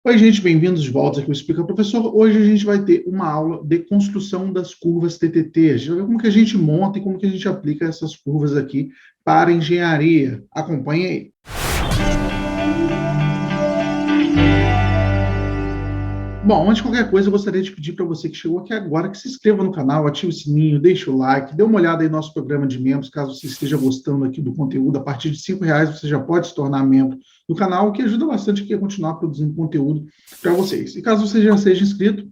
Oi, gente, bem-vindos de volta aqui ao Explica Professor. Hoje a gente vai ter uma aula de construção das curvas TTT. A gente vai ver como que a gente monta e como que a gente aplica essas curvas aqui para engenharia. Acompanhe aí. Bom, antes de qualquer coisa, eu gostaria de pedir para você que chegou aqui agora que se inscreva no canal, ative o sininho, deixe o like, dê uma olhada aí no nosso programa de membros, caso você esteja gostando aqui do conteúdo. A partir de R$ 5 você já pode se tornar membro do canal, o que ajuda bastante aqui a continuar produzindo conteúdo para vocês. E caso você já seja inscrito,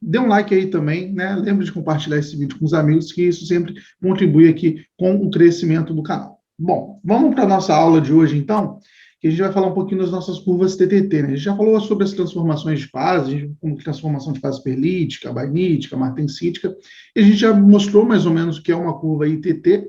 dê um like aí também, né? Lembre de compartilhar esse vídeo com os amigos, que isso sempre contribui aqui com o crescimento do canal. Bom, vamos para a nossa aula de hoje, então, que a gente vai falar um pouquinho das nossas curvas TTT, né? A gente já falou sobre as transformações de fase, como transformação de fase perlítica, barnítica, martensítica, e a gente já mostrou mais ou menos o que é uma curva ITT,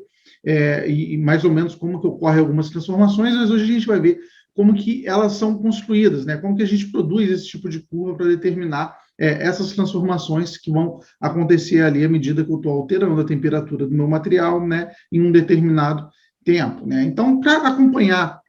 e mais ou menos como que ocorre algumas transformações, mas hoje a gente vai ver como que elas são construídas, né? Como que a gente produz esse tipo de curva para determinar essas transformações que vão acontecer ali à medida que eu estou alterando a temperatura do meu material, né, em um determinado tempo, né? Então, para acompanhar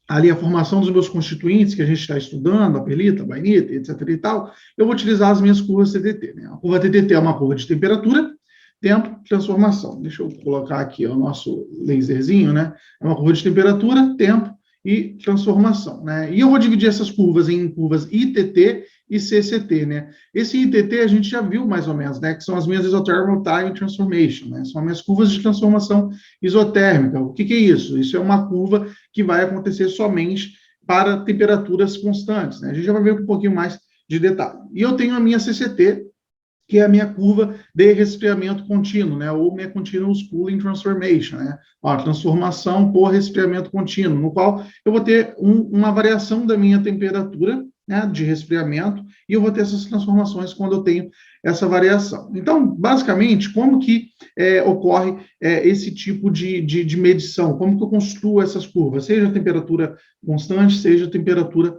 ali a formação dos meus constituintes que a gente está estudando, a perlita, a bainita, etc. e tal, eu vou utilizar as minhas curvas TTT, né? A curva TTT é uma curva de temperatura, tempo, transformação. Deixa eu colocar aqui o nosso laserzinho, né? É uma curva de temperatura, tempo e transformação, né? E eu vou dividir essas curvas em curvas ITT e CCT, né? Esse ITT a gente já viu mais ou menos, né? Que são as minhas isothermal time transformation, né? São as minhas curvas de transformação isotérmica. O que é isso? Isso é uma curva que vai acontecer somente para temperaturas constantes, né? A gente já vai ver um pouquinho mais de detalhe. E eu tenho a minha CCT, que é a minha curva de resfriamento contínuo, né? Ou minha continuous cooling transformation, né? Ó, transformação por resfriamento contínuo, no qual eu vou ter uma variação da minha temperatura, né, de resfriamento, e eu vou ter essas transformações quando eu tenho essa variação. Então, basicamente, como que ocorre esse tipo de medição? Como que eu construo essas curvas? Seja a temperatura constante, seja a temperatura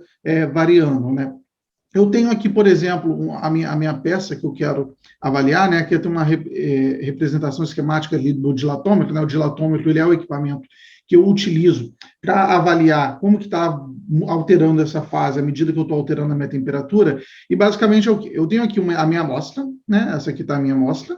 variando, né? Eu tenho aqui, por exemplo, a minha peça que eu quero avaliar, né? Aqui tem uma representação esquemática ali do dilatômetro, né? O dilatômetro ele é o equipamento que eu utilizo para avaliar como que está alterando essa fase à medida que eu estou alterando a minha temperatura. E basicamente é o quê? Eu tenho aqui a minha amostra, né? Essa aqui está a minha amostra.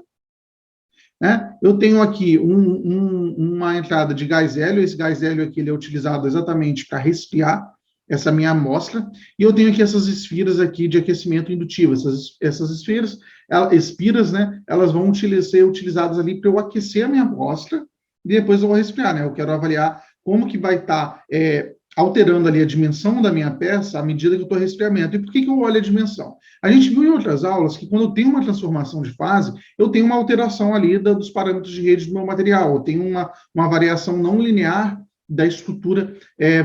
Né? Eu tenho aqui uma entrada de gás hélio, esse gás hélio aqui ele é utilizado exatamente para resfriar essa minha amostra, e eu tenho aqui essas esferas aqui de aquecimento indutivo, essas espiras, né, elas vão ser utilizadas ali para eu aquecer a minha amostra, e depois eu vou resfriar, né, eu quero avaliar como que vai estar alterando ali a dimensão da minha peça à medida que eu estou resfriamento. E por que eu olho a dimensão? A gente viu em outras aulas que quando eu tenho uma transformação de fase, eu tenho uma alteração ali dos parâmetros de rede do meu material, eu tenho uma variação não linear da estrutura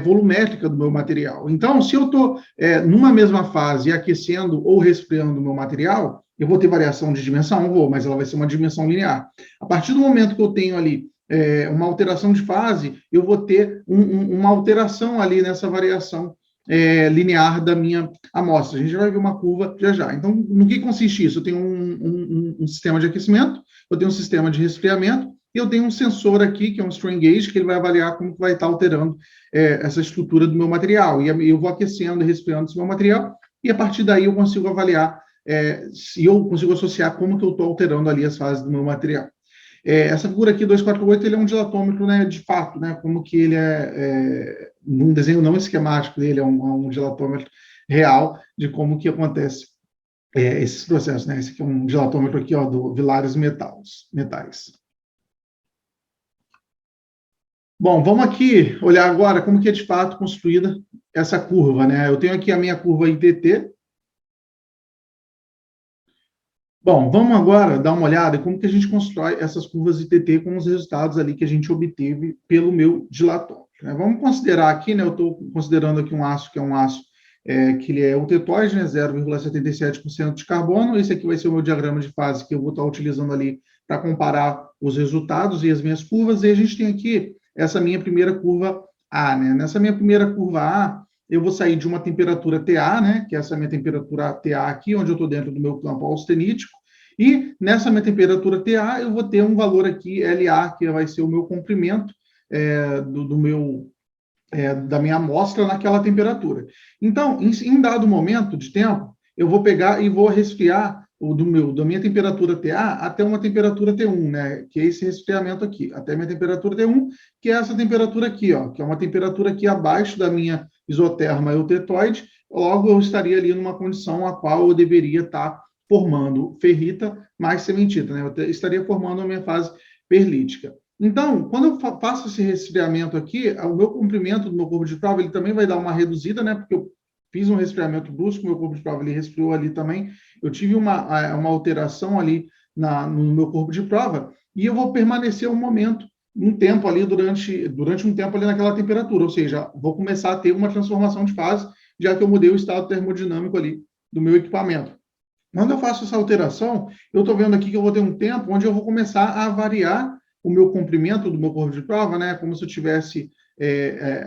volumétrica do meu material. Então, se eu estou numa mesma fase aquecendo ou resfriando o meu material, eu vou ter variação de dimensão? Vou, mas ela vai ser uma dimensão linear. A partir do momento que eu tenho ali uma alteração de fase, eu vou ter uma alteração ali nessa variação linear da minha amostra. A gente vai ver uma curva já já. Então, no que consiste isso? Eu tenho um sistema de aquecimento, eu tenho um sistema de resfriamento, e eu tenho um sensor aqui, que é um strain gauge, que ele vai avaliar como vai estar alterando essa estrutura do meu material. E eu vou aquecendo e resfriando esse meu material, e a partir daí eu consigo avaliar se eu consigo associar como que eu estou alterando ali as fases do meu material. Essa figura aqui, 248, ele é um dilatômetro, né, de fato, né, como que ele num desenho não esquemático dele, é um dilatômetro real de como que acontece esses processos, né? Esse aqui é um dilatômetro aqui, ó, do Villares Metais. Bom, vamos aqui olhar agora como que é de fato construída essa curva, né? Eu tenho aqui a minha curva ITT. Bom, vamos agora dar uma olhada em como que a gente constrói essas curvas ITT com os resultados ali que a gente obteve pelo meu dilatômetro, né? Vamos considerar aqui, né? Eu estou considerando aqui um aço que é um aço que ele é ultetóide, né? 0,77% de carbono. Esse aqui vai ser o meu diagrama de fase que eu vou estar utilizando ali para comparar os resultados e as minhas curvas. E a gente tem aqui essa minha primeira curva A, né? Nessa minha primeira curva A, eu vou sair de uma temperatura TA, né, que é essa minha temperatura TA aqui, onde eu estou dentro do meu campo austenítico, e nessa minha temperatura TA eu vou ter um valor aqui, LA, que vai ser o meu comprimento do meu da minha amostra naquela temperatura. Então, em dado momento de tempo, eu vou pegar e vou resfriar da minha temperatura TA até uma temperatura T1, né? Que é esse resfriamento aqui, até a minha temperatura T1, que é essa temperatura aqui, ó, que é uma temperatura aqui abaixo da minha isoterma eutetoide, logo eu estaria ali numa condição a qual eu deveria estar formando ferrita mais cementita, né? Eu estaria formando a minha fase perlítica. Então, quando eu faço esse resfriamento aqui, o meu comprimento do meu corpo de prova, ele também vai dar uma reduzida, né? Porque eu fiz um resfriamento brusco, meu corpo de prova ele resfriou ali também. Eu tive uma alteração ali no meu corpo de prova e eu vou permanecer um tempo ali durante um tempo ali naquela temperatura, ou seja, vou começar a ter uma transformação de fase, já que eu mudei o estado termodinâmico ali do meu equipamento. Quando eu faço essa alteração, eu estou vendo aqui que eu vou ter um tempo onde eu vou começar a variar o meu comprimento do meu corpo de prova, né? Como se eu tivesse,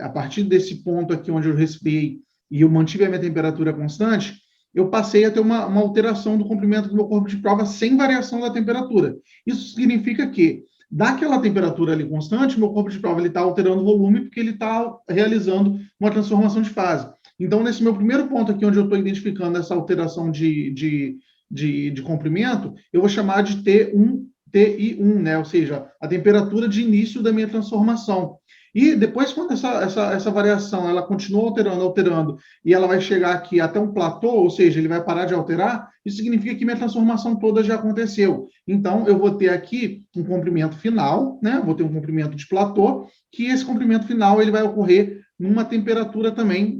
a partir desse ponto aqui onde eu resfriei e eu mantive a minha temperatura constante, eu passei a ter uma alteração do comprimento do meu corpo de prova sem variação da temperatura. Isso significa que, daquela temperatura ali constante, meu corpo de prova está alterando o volume porque ele está realizando uma transformação de fase. Então, nesse meu primeiro ponto aqui, onde eu estou identificando essa alteração de comprimento, eu vou chamar de T1, TI1, né? Ou seja, a temperatura de início da minha transformação. E depois, quando essa variação ela continua alterando, e ela vai chegar aqui até um platô, ou seja, ele vai parar de alterar, isso significa que minha transformação toda já aconteceu. Então, eu vou ter aqui um comprimento final, né? Vou ter um comprimento de platô, que esse comprimento final ele vai ocorrer numa temperatura também,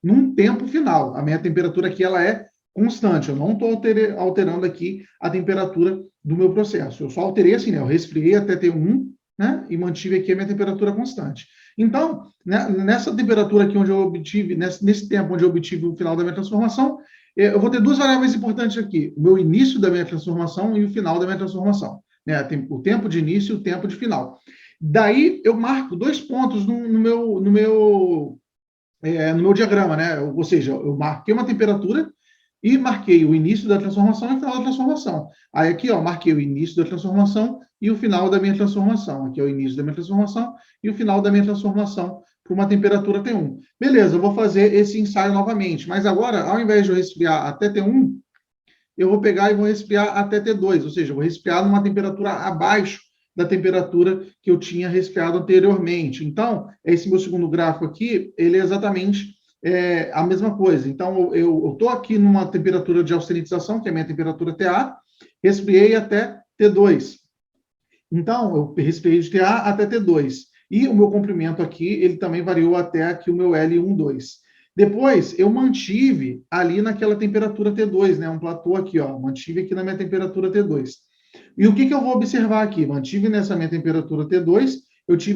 num tempo final. A minha temperatura aqui ela é constante, eu não estou alterando aqui a temperatura do meu processo. Eu só alterei assim, né? Eu resfriei até T1, né? E mantive aqui a minha temperatura constante. Então, né, nessa temperatura aqui onde eu obtive, nesse tempo onde eu obtive o final da minha transformação, eu vou ter duas variáveis importantes aqui: o meu início da minha transformação e o final da minha transformação. Né? O tempo de início e o tempo de final. Daí eu marco 2 pontos no meu diagrama, né? Ou seja, eu marquei uma temperatura e marquei o início da transformação e o final da transformação. Aí aqui, ó, marquei o início da transformação e o final da minha transformação. Aqui é o início da minha transformação e o final da minha transformação para uma temperatura T1. Beleza, eu vou fazer esse ensaio novamente, mas agora, ao invés de eu resfriar até T1, eu vou pegar e vou resfriar até T2, ou seja, eu vou resfriar numa temperatura abaixo da temperatura que eu tinha resfriado anteriormente. Então, esse meu segundo gráfico aqui, ele é exatamente a mesma coisa. Então, eu estou aqui numa temperatura de austenitização, que é a minha temperatura TA, resfriei até T2. Então, eu resfriei de TA até T2. E o meu comprimento aqui, ele também variou até aqui o meu L12. Depois, eu mantive ali naquela temperatura T2, né? Um platô aqui, ó. Mantive aqui na minha temperatura T2. E o que eu vou observar aqui? Mantive nessa minha temperatura T2,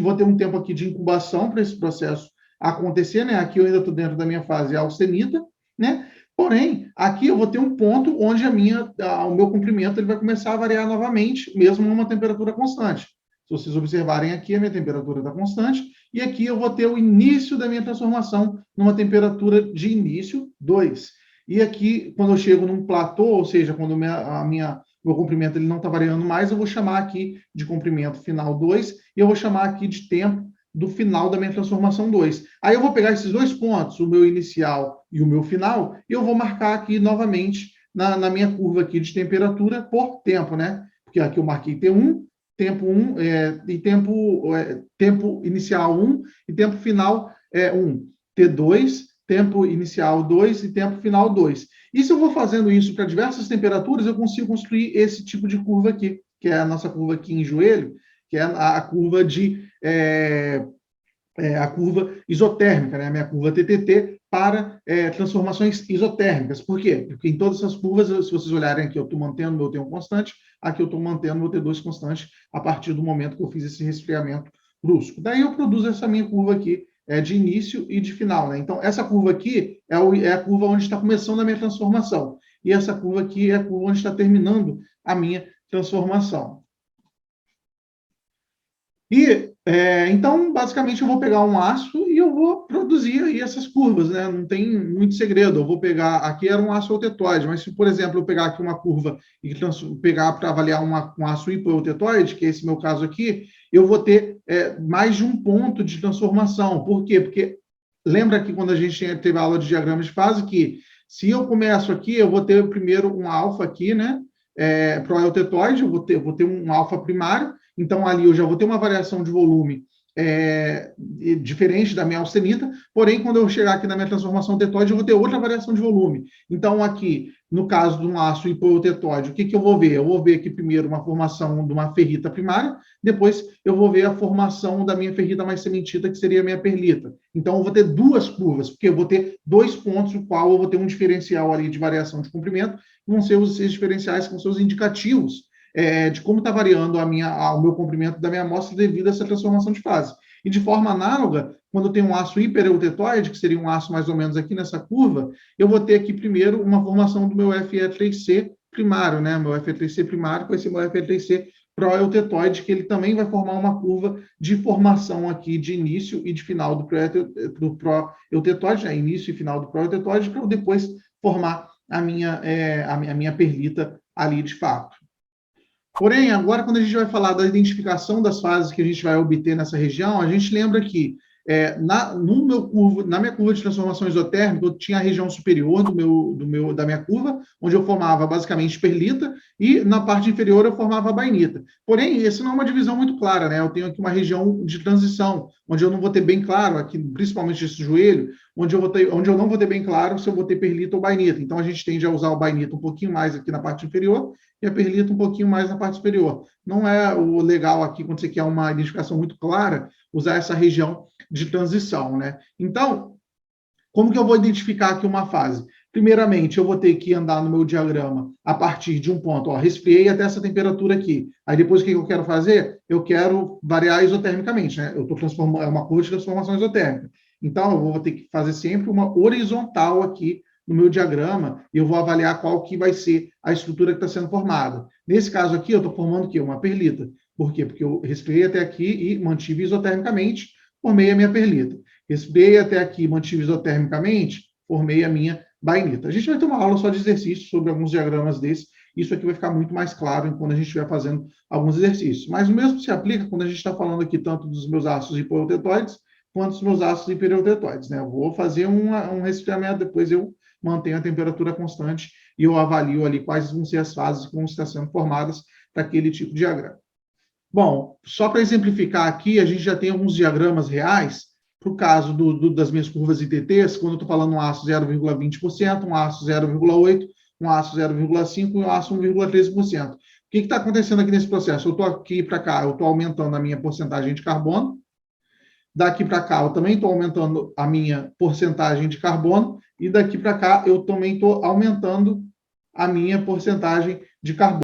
vou ter um tempo aqui de incubação para esse processo acontecer, né? Aqui eu ainda estou dentro da minha fase austenita, né? Porém, aqui eu vou ter um ponto onde o meu comprimento ele vai começar a variar novamente, mesmo numa temperatura constante. Se vocês observarem aqui, a minha temperatura está constante, e aqui eu vou ter o início da minha transformação numa temperatura de início 2. E aqui, quando eu chego num platô, ou seja, quando meu comprimento ele não está variando mais, eu vou chamar aqui de comprimento final 2, e eu vou chamar aqui de tempo do final da minha transformação 2. Aí eu vou pegar esses 2 pontos, o meu inicial e o meu final, e eu vou marcar aqui novamente na minha curva aqui de temperatura por tempo, né? Porque aqui eu marquei T1, tempo 1, e tempo inicial 1 e tempo final 1. T2, tempo inicial 2 e tempo final 2. E se eu vou fazendo isso para diversas temperaturas, eu consigo construir esse tipo de curva aqui, que é a nossa curva aqui em joelho, que é a curva a curva isotérmica, né? A minha curva TTT para transformações isotérmicas. Por quê? Porque em todas essas curvas, se vocês olharem aqui, eu estou mantendo meu T1 constante, aqui eu estou mantendo meu T2 constante a partir do momento que eu fiz esse resfriamento brusco. Daí eu produzo essa minha curva aqui de início e de final, né? Então, essa curva aqui é a curva onde está começando a minha transformação. E essa curva aqui é a curva onde está terminando a minha transformação. E, então, basicamente, eu vou pegar um aço e eu vou produzir aí essas curvas, né? Não tem muito segredo. Eu vou pegar, aqui era um aço eutetoide, mas se, por exemplo, eu pegar aqui uma curva e pegar para avaliar um aço hipoeutetoide, que é esse meu caso aqui, eu vou ter mais de um ponto de transformação. Por quê? Porque lembra que quando a gente teve a aula de diagrama de fase, que se eu começo aqui, eu vou ter primeiro um alfa aqui, né? Para o eutetoide, eu vou ter um alfa primário, então ali eu já vou ter uma variação de volume diferente da minha austenita, porém, quando eu chegar aqui na minha transformação tetóide, eu vou ter outra variação de volume. Então, aqui, no caso de um aço hipotetóide, o que eu vou ver? Eu vou ver aqui primeiro uma formação de uma ferrita primária, depois eu vou ver a formação da minha ferrita mais cementita, que seria a minha perlita. Então, eu vou ter duas curvas, porque eu vou ter dois pontos, no qual eu vou ter um diferencial ali de variação de comprimento, que vão ser esses diferenciais, que vão ser os indicativos de como está variando o meu comprimento da minha amostra devido a essa transformação de fase. E de forma análoga, quando eu tenho um aço hipereutetoide, que seria um aço mais ou menos aqui nessa curva, eu vou ter aqui primeiro uma formação do meu FE3C primário, né? Meu FE3C primário com esse meu FE3C proeutetoide, que ele também vai formar uma curva de formação aqui de início e de final do proeutetoide, né? Início e final do proeutetoide, para eu depois formar a minha perlita ali de fato. Porém, agora, quando a gente vai falar da identificação das fases que a gente vai obter nessa região, a gente lembra que na minha curva de transformação isotérmica, eu tinha a região superior da minha curva, onde eu formava basicamente perlita, e na parte inferior eu formava bainita. Porém, essa não é uma divisão muito clara, né? Eu tenho aqui uma região de transição, onde eu não vou ter bem claro, aqui, principalmente esse joelho, onde eu não vou ter bem claro se eu vou ter perlita ou bainita. Então, a gente tende a usar o bainita um pouquinho mais aqui na parte inferior, e a perlita um pouquinho mais na parte superior. Não é o legal aqui, quando você quer uma identificação muito clara, usar essa região de transição, né? Então, como que eu vou identificar aqui uma fase? Primeiramente, eu vou ter que andar no meu diagrama a partir de um ponto. Resfriei até essa temperatura aqui. Aí depois o que eu quero fazer? Eu quero variar isotermicamente, né? Eu estou transformando, é uma curva de transformação isotérmica. Então, eu vou ter que fazer sempre uma horizontal aqui no meu diagrama e eu vou avaliar qual que vai ser a estrutura que está sendo formada. Nesse caso aqui, eu estou formando o quê? Uma perlita. Por quê? Porque eu resfriei até aqui e mantive isotermicamente, formei a minha perlita. Resfriei até aqui, mantive isotermicamente, formei a minha bainita. A gente vai ter uma aula só de exercícios sobre alguns diagramas desses. Isso aqui vai ficar muito mais claro quando a gente estiver fazendo alguns exercícios. Mas o mesmo se aplica quando a gente está falando aqui tanto dos meus ácidos hipoeutetoides quanto dos meus ácidos hipereutetoides, né? Eu vou fazer um resfriamento, depois eu mantenho a temperatura constante e eu avalio ali quais vão ser as fases que vão estar sendo formadas para aquele tipo de diagrama. Bom, só para exemplificar aqui, a gente já tem alguns diagramas reais para o caso das minhas curvas ITTs, quando eu estou falando um aço 0,20%, um aço 0,8%, um aço 0,5% e um aço 1,13%. O que está acontecendo aqui nesse processo? Eu estou aqui para cá, eu estou aumentando a minha porcentagem de carbono. Daqui para cá, eu também estou aumentando a minha porcentagem de carbono. E daqui para cá, eu também estou aumentando a minha porcentagem de carbono.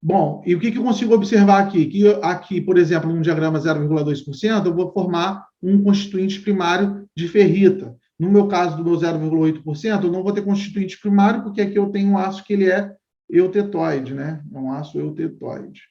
Bom, e o que eu consigo observar aqui? Que aqui, por exemplo, num diagrama 0,2%, eu vou formar um constituinte primário de ferrita. No meu caso do meu 0,8%, eu não vou ter constituinte primário, porque aqui eu tenho um aço que ele é eutetoide, né? É um aço eutetoide.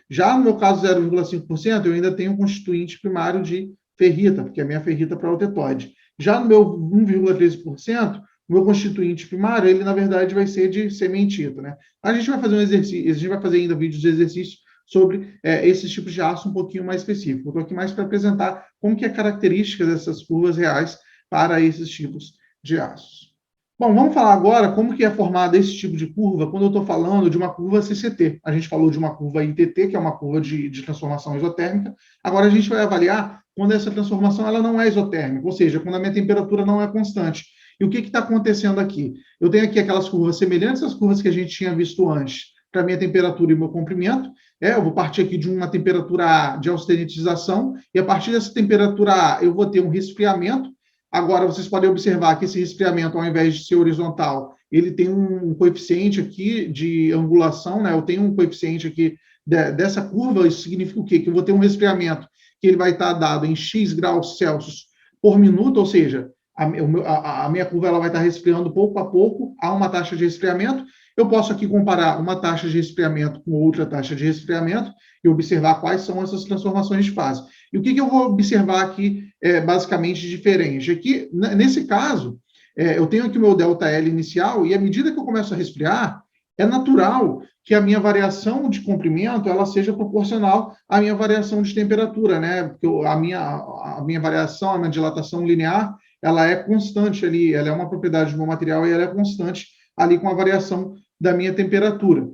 Já no meu caso 0,5%, eu ainda tenho um constituinte primário de ferrita, porque a minha ferrita é proeutetoide. Já no meu 1,13%, o meu constituinte primário, ele, na verdade, vai ser de cementita, né? A gente vai fazer um exercício, a gente vai fazer ainda vídeos de exercício sobre esses tipos de aço um pouquinho mais específico. Eu estou aqui mais para apresentar como que é a característica dessas curvas reais para esses tipos de aços. Bom, vamos falar agora como que é formada esse tipo de curva quando eu estou falando de uma curva CCT. A gente falou de uma curva ITT, que é uma curva de transformação isotérmica. Agora a gente vai avaliar quando essa transformação ela não é isotérmica, ou seja, quando a minha temperatura não é constante. E o que está acontecendo aqui? Eu tenho aqui aquelas curvas semelhantes às curvas que a gente tinha visto antes, para a minha temperatura e meu comprimento. Eu vou partir aqui de uma temperatura A de austenitização, e a partir dessa temperatura A eu vou ter um resfriamento. Agora, vocês podem observar que esse resfriamento, ao invés de ser horizontal, ele tem um coeficiente aqui de angulação, né? Eu tenho um coeficiente aqui dessa curva, isso significa o quê? Que eu vou ter um resfriamento que ele vai estar dado em X graus Celsius por minuto, ou seja, a minha curva ela vai estar resfriando pouco a pouco, há uma taxa de resfriamento. Eu posso aqui comparar uma taxa de resfriamento com outra taxa de resfriamento e observar quais são essas transformações de fase. E o que eu vou observar aqui, basicamente, diferente? Aqui, nesse caso, eu tenho aqui o meu ΔL inicial, e à medida que eu começo a resfriar, é natural que a minha variação de comprimento ela seja proporcional à minha variação de temperatura, né? Porque a minha variação, a minha dilatação linear, ela é constante ali, ela é uma propriedade do meu material e ela é constante ali com a variação da minha temperatura.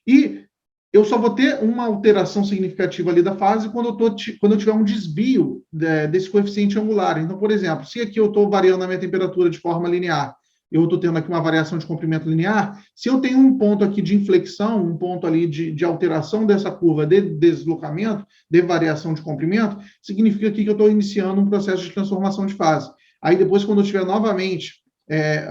E eu só vou ter uma alteração significativa ali da fase quando eu tiver um desvio desse coeficiente angular. Então, por exemplo, se aqui eu estou variando a minha temperatura de forma linear, eu estou tendo aqui uma variação de comprimento linear, se eu tenho um ponto aqui de inflexão, um ponto ali de alteração dessa curva de deslocamento, de variação de comprimento, significa aqui que eu estou iniciando um processo de transformação de fase. Aí depois, quando eu tiver novamente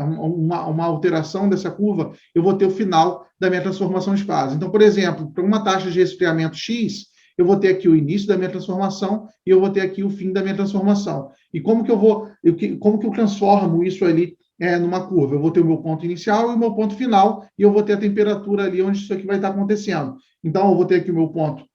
uma alteração dessa curva, eu vou ter o final da minha transformação de fase. Então, por exemplo, para uma taxa de resfriamento X, eu vou ter aqui o início da minha transformação e eu vou ter aqui o fim da minha transformação. E como que eu transformo isso ali numa curva? Eu vou ter o meu ponto inicial e o meu ponto final, e eu vou ter a temperatura ali onde isso aqui vai estar acontecendo. Então, eu vou ter aqui o meu ponto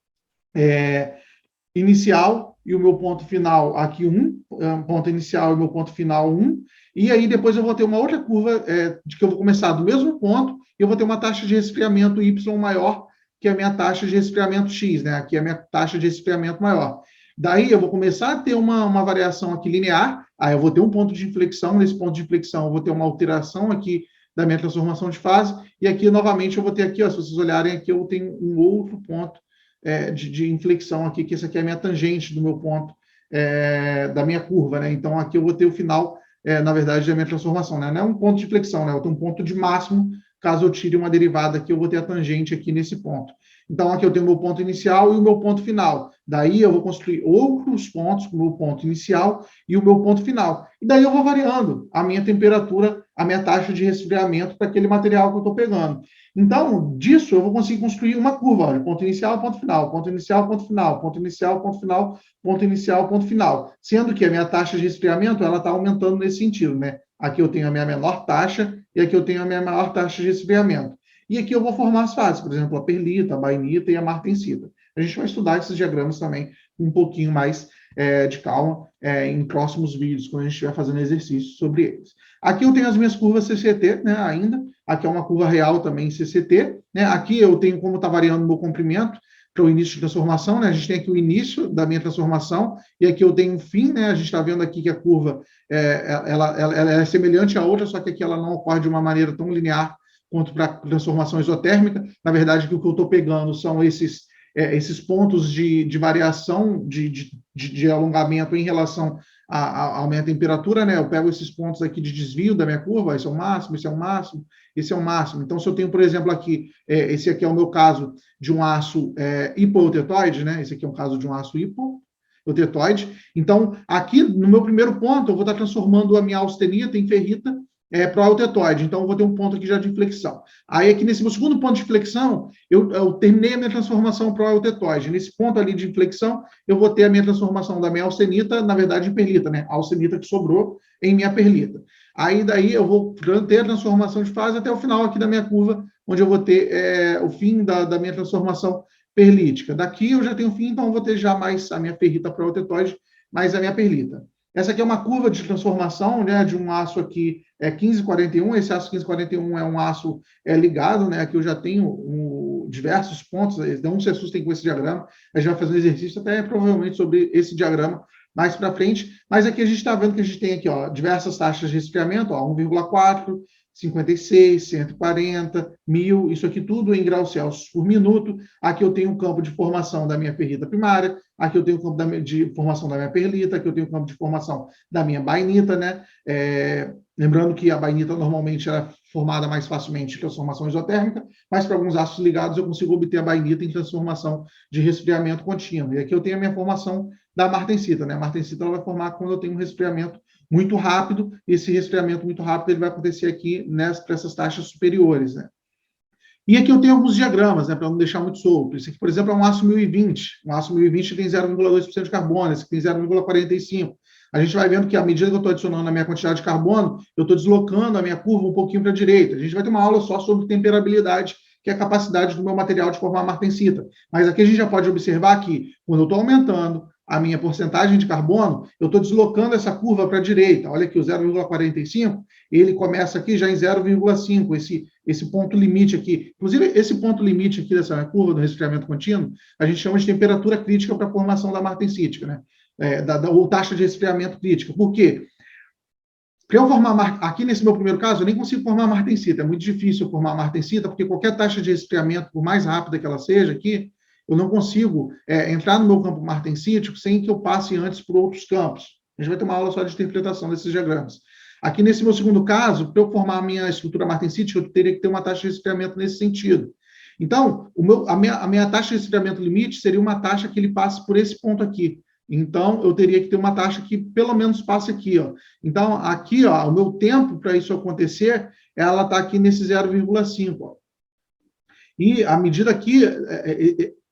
inicial e o meu ponto final aqui 1, ponto inicial e o meu ponto final 1, e aí depois eu vou ter uma outra curva de que eu vou começar do mesmo ponto e eu vou ter uma taxa de resfriamento Y maior que a minha taxa de resfriamento X, né? Aqui é a minha taxa de resfriamento maior. Daí eu vou começar a ter uma variação aqui linear, aí eu vou ter um ponto de inflexão, nesse ponto de inflexão eu vou ter uma alteração aqui da minha transformação de fase, e aqui novamente eu vou ter aqui, ó, se vocês olharem aqui, eu tenho um outro ponto de inflexão aqui, que esse aqui é a minha tangente do meu ponto, da minha curva, né? Então, aqui eu vou ter o final, na verdade, da minha transformação, né? Não é um ponto de flexão, né? Eu tenho um ponto de máximo, caso eu tire uma derivada aqui, eu vou ter a tangente aqui nesse ponto. Então, aqui eu tenho o meu ponto inicial e o meu ponto final. Daí, eu vou construir outros pontos com o meu ponto inicial e o meu ponto final. E daí, eu vou variando a minha temperatura, a minha taxa de resfriamento para aquele material que eu estou pegando. Então, disso, eu vou conseguir construir uma curva, olha, ponto inicial, ponto final, ponto inicial, ponto final, ponto inicial, ponto final, ponto inicial, ponto final. Sendo que a minha taxa de resfriamento, ela está aumentando nesse sentido, né? Aqui eu tenho a minha menor taxa e aqui eu tenho a minha maior taxa de resfriamento. E aqui eu vou formar as fases, por exemplo, a perlita, a bainita e a martensita. A gente vai estudar esses diagramas também um pouquinho mais de calma em próximos vídeos, quando a gente estiver fazendo exercícios sobre eles. Aqui eu tenho as minhas curvas CCT, né, ainda. Aqui é uma curva real também CCT. Né? Aqui eu tenho como está variando o meu comprimento para o início de transformação. Né? A gente tem aqui o início da minha transformação e aqui eu tenho o fim. Né? A gente está vendo aqui que a curva ela é semelhante à outra, só que aqui ela não ocorre de uma maneira tão linear quanto para a transformação isotérmica. Na verdade, o que eu estou pegando são esses pontos de variação, de alongamento em relação à minha temperatura, né? Eu pego esses pontos aqui de desvio da minha curva, esse é o máximo, esse é o máximo, esse é o máximo. Então, se eu tenho, por exemplo, aqui, esse aqui é o meu caso de um aço hipoeutetoide, né? Esse aqui é um caso de um aço hipoeutetoide. Então, aqui, no meu primeiro ponto, eu vou estar transformando a minha austenita em ferrita para o eutetoide. Então, eu vou ter um ponto aqui já de inflexão. Aí, aqui nesse meu segundo ponto de inflexão, eu terminei a minha transformação para o eutetoide. Nesse ponto ali de inflexão, eu vou ter a minha transformação da minha austenita, na verdade, em perlita, né? A austenita que sobrou em minha perlita. Aí, daí, eu vou ter a transformação de fase até o final aqui da minha curva, onde eu vou ter o fim da minha transformação perlítica. Daqui eu já tenho o fim, então eu vou ter já mais a minha ferrita para o eutetoide, mais a minha perlita. Essa aqui é uma curva de transformação, né, de um aço aqui 1541. Esse aço 1541 é um aço ligado, né? Aqui eu já tenho diversos pontos, não se assustem com esse diagrama. A gente vai fazer um exercício até provavelmente sobre esse diagrama mais para frente. Mas aqui a gente está vendo que a gente tem aqui, ó, diversas taxas de resfriamento, 1,4, 56, 140, 1000, isso aqui tudo em graus Celsius por minuto. Aqui eu tenho um campo de formação da minha ferrita primária, aqui eu tenho um campo de formação da minha perlita, aqui eu tenho um campo de formação da minha bainita, né? Lembrando que a bainita normalmente é formada mais facilmente em transformação isotérmica, mas para alguns aços ligados eu consigo obter a bainita em transformação de resfriamento contínuo. E aqui eu tenho a minha formação da martensita, né? A martensita ela vai formar quando eu tenho um resfriamento muito rápido. Esse resfriamento muito rápido ele vai acontecer aqui para essas taxas superiores, né? E aqui eu tenho alguns diagramas, né, para não deixar muito solto. Esse aqui, por exemplo, é um aço 1020. Um aço 1020 tem 0,2% de carbono, esse aqui tem 0,45. a gente vai vendo que à medida que eu estou adicionando a minha quantidade de carbono, eu estou deslocando a minha curva um pouquinho para a direita. A gente vai ter uma aula só sobre temperabilidade, que é a capacidade do meu material de formar martensita. Mas aqui a gente já pode observar que, quando eu estou aumentando a minha porcentagem de carbono, eu estou deslocando essa curva para a direita. Olha aqui, o 0,45, ele começa aqui já em 0,5, esse ponto limite aqui. Inclusive, esse ponto limite aqui dessa curva do resfriamento contínuo, a gente chama de temperatura crítica para a formação da martensítica, né? Ou taxa de resfriamento crítica. Por quê? Para eu formar, aqui nesse meu primeiro caso, eu nem consigo formar martensita. É muito difícil formar martensita, porque qualquer taxa de resfriamento, por mais rápida que ela seja aqui, eu não consigo entrar no meu campo martensítico sem que eu passe antes por outros campos. A gente vai ter uma aula só de interpretação desses diagramas. Aqui nesse meu segundo caso, para eu formar a minha estrutura martensítica, eu teria que ter uma taxa de resfriamento nesse sentido. Então, a minha taxa de resfriamento limite seria uma taxa que ele passe por esse ponto aqui. Então, eu teria que ter uma taxa que pelo menos passe aqui, ó. Então, aqui, ó, o meu tempo para isso acontecer, ela está aqui nesse 0,5, ó. E a medida aqui,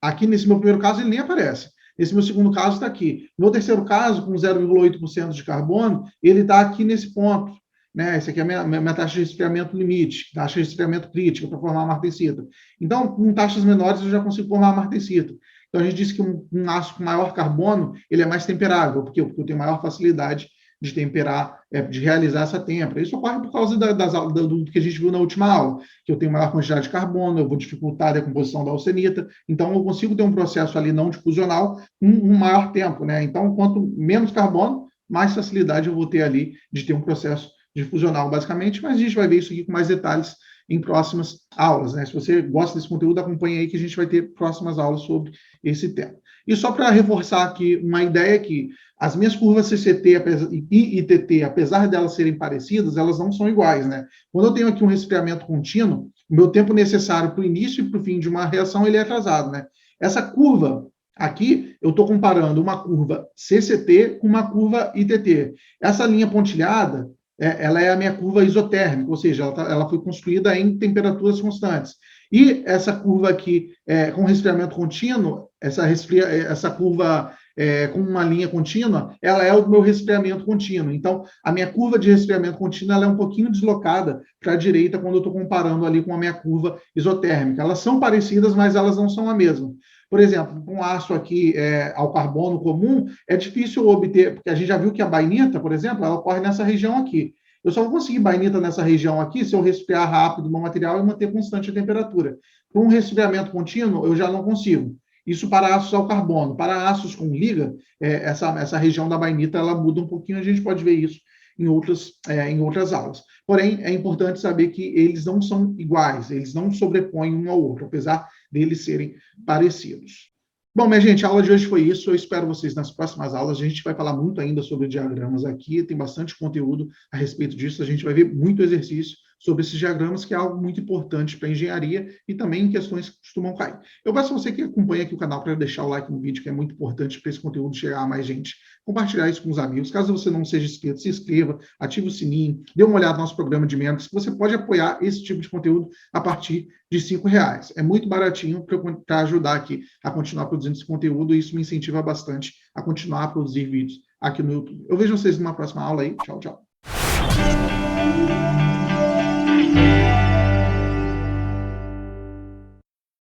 aqui nesse meu primeiro caso, ele nem aparece. Nesse meu segundo caso, está aqui. No meu terceiro caso, com 0,8% de carbono, ele está aqui nesse ponto. Né? Essa aqui é a minha taxa de resfriamento limite, taxa de resfriamento crítica para formar a martensita. Então, com taxas menores, eu já consigo formar a martensita. Então, a gente disse que um aço com maior carbono, ele é mais temperável. Por quê? Porque eu tenho maior facilidade de temperar, de realizar essa têmpera. Isso ocorre por causa do que a gente viu na última aula, que eu tenho maior quantidade de carbono, eu vou dificultar a decomposição da austenita, então eu consigo ter um processo ali não difusional com um maior tempo, né? Então, quanto menos carbono, mais facilidade eu vou ter ali de ter um processo difusional, basicamente, mas a gente vai ver isso aqui com mais detalhes em próximas aulas, né? Se você gosta desse conteúdo, acompanhe aí que a gente vai ter próximas aulas sobre esse tema. E só para reforçar aqui uma ideia que as minhas curvas CCT e ITT, apesar de elas serem parecidas, elas não são iguais, né? Quando eu tenho aqui um resfriamento contínuo, o meu tempo necessário para o início e para o fim de uma reação, ele é atrasado, né? Essa curva aqui, eu estou comparando uma curva CCT com uma curva ITT. Essa linha pontilhada, ela é a minha curva isotérmica, ou seja, ela foi construída em temperaturas constantes. E essa curva aqui, com resfriamento contínuo, essa curva com uma linha contínua, ela é o meu resfriamento contínuo. Então, a minha curva de resfriamento contínuo ela é um pouquinho deslocada para a direita quando eu estou comparando ali com a minha curva isotérmica. Elas são parecidas, mas elas não são a mesma. Por exemplo, um aço aqui ao carbono comum, é difícil obter, porque a gente já viu que a bainita, por exemplo, ela ocorre nessa região aqui. Eu só vou conseguir bainita nessa região aqui se eu resfriar rápido o meu material e manter constante a temperatura. Com um resfriamento contínuo, eu já não consigo. Isso para aços ao carbono. Para aços com liga, essa região da bainita ela muda um pouquinho, a gente pode ver isso em outras aulas. Porém, é importante saber que eles não são iguais, eles não sobrepõem um ao outro, apesar deles serem parecidos. Bom, minha gente, a aula de hoje foi isso. Eu espero vocês nas próximas aulas. A gente vai falar muito ainda sobre diagramas aqui, tem bastante conteúdo a respeito disso. A gente vai ver muito exercício sobre esses diagramas, que é algo muito importante para a engenharia e também em questões que costumam cair. Eu peço a você que acompanha aqui o canal para deixar o like no vídeo, que é muito importante para esse conteúdo chegar a mais gente. Compartilhar isso com os amigos. Caso você não seja inscrito, se inscreva, ative o sininho, dê uma olhada no nosso programa de membros, que você pode apoiar esse tipo de conteúdo a partir de R$5. É muito baratinho para ajudar aqui a continuar produzindo esse conteúdo e isso me incentiva bastante a continuar a produzir vídeos aqui no YouTube. Eu vejo vocês numa próxima aula aí. Tchau, tchau.